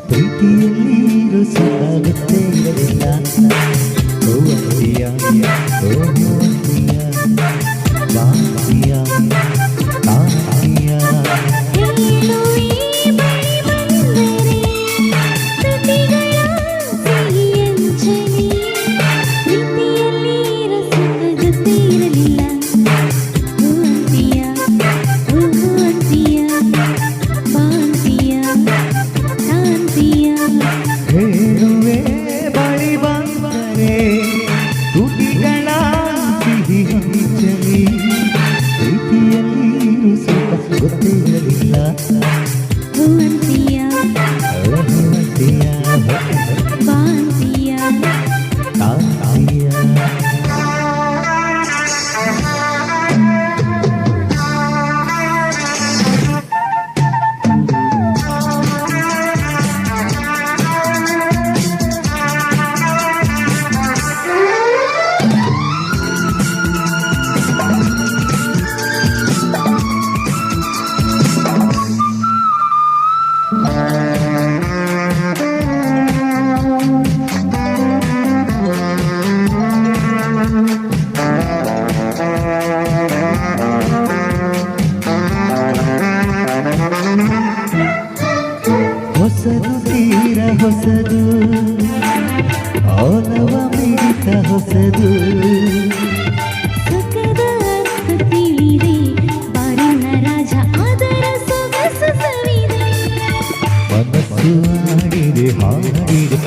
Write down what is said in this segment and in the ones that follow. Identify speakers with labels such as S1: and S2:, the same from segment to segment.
S1: ಪ್ರೀತಿಯಲ್ಲಿ ರುಚಿಯಾಗುತ್ತೆ ಇರಲಿಲ್ಲ ಓ ಅಂತೀಯ ಓ ಅಂತೀಯ ಬಾಂತೀಯ ತಾಂತೀಯ ಹೇಳುವೆ ಬಳಿ ಬಂದರೆ ತುಟಿಗಳ ಸಿಹಿ ಹಂಚಲಿ ಪ್ರೀತಿಯಲ್ಲಿ ರುಚಿಯ ಗೊತ್ತಿರಲಿಲ್ಲ ಅಂತೀಯ ಬಾಂತೀಯ ತಾಂತೀಯ ಹೊಸದು ತೀರ ಹೊಸದು ಓಲವ ಮಿಡಿತ ಹೊಸದು
S2: ಸುಖದ ಅರ್ಥ ತಿಳಿದೆ ಬಾರಿನ ರಾಜ ಅದರ ಸೊಗಸು ಸವಿದೆ
S1: ಮನಸ್ಸು ಆಡಿದೆ ಹಾಡಿದೆ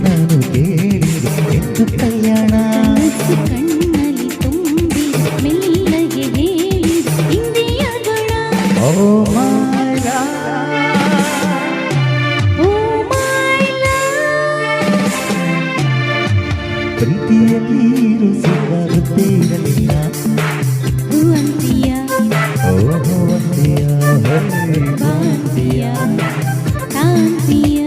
S1: ನಾನು ಕೇಳಿದೆ ಎಂದು ಕಲ್ಯಾಣ
S2: ಕನಸು ಕಣ್ಣಲ್ಲಿ ತುಂಬಿ ಮೆಲ್ಲಗೆ ಹೇಳಿದ ಇಂದಿಯ ಗುಣ
S1: ಓ ಮಾಯ ಪ್ರೀತಿಯಲ್ಲಿ ರುಚಿಯಾಗುತ್ತೆ ಇರಲಿಲ್ಲ
S2: ಅಂತೀಯ
S1: ಓ ಅಂತೀಯ
S2: ಬಾಂತೀಯ ತಾಂತೀಯ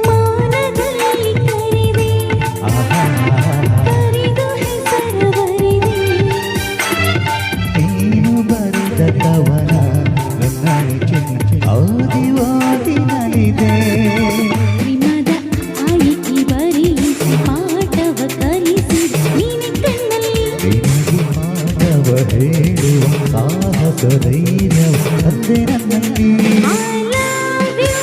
S2: ಮೌನದಲ್ಲಿ ಕರೆದೆ ಕರೆದು ಹೆಸರು ಬರೆದೆ
S1: ನೀನು ಬರೆದ ಕವನ ನನ್ನ ಓದಿ ಓದಿ ನಲಿದೆ
S2: ಪ್ರೇಮದ ಆಯ್ಕೆ ಬರೆಯಿಸಿ ಪಾಠವ ಕಲಿಸಿ ನೀನೆ ಕಣ್ಣಲ್ಲಿ
S1: ನಿನಗೆ ಮಾನವ ಹೇಳುವ ಸಾಹಸ ಧೈರ್ಯ ತಂದೆ ನನ್ನಲ್ಲಿ
S2: I love you.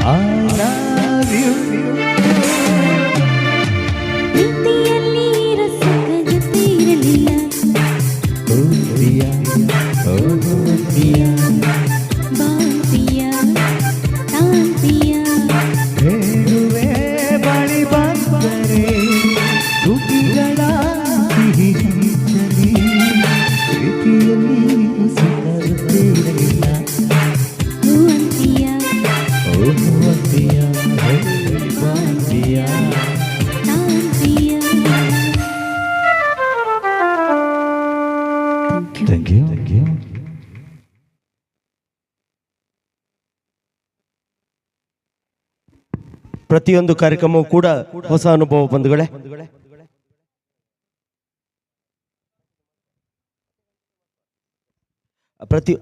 S1: I love you
S2: ಪ್ರೀತಿಯಲ್ಲಿ ರಸಕ ಗೊತ್ತಿರಲಿಲ್ಲ
S1: ಅಂತೀಯ ಓ ಅಂತೀಯ
S2: ಬಾಂತೀಯ ತಾಂತೀಯ
S1: ಹೇಳುವೆ ಬಳಿ ಬಂದರೆ ತುಟಿಗಳ ಸಿಹಿ ಹಂಚಲಿ ಪ್ರೀತಿಯಲ್ಲಿ ರುಚಿಯಾಗುತ್ತೆ ಇರಲಿಲ್ಲ
S2: ಅಂತೀಯ
S1: ಓ ಅಂತೀಯ ಬಾಂತೀಯ
S2: ತಾಂತೀಯ
S1: ಥ್ಯಾಂಕ್ ಯು
S3: ಪ್ರತಿಯೊಂದು ಕಾರ್ಯಕ್ರಮವೂ ಕೂಡ ಹೊಸ ಅನುಭವ ಬಂಧುಗಳೇ. ಪ್ರತಿ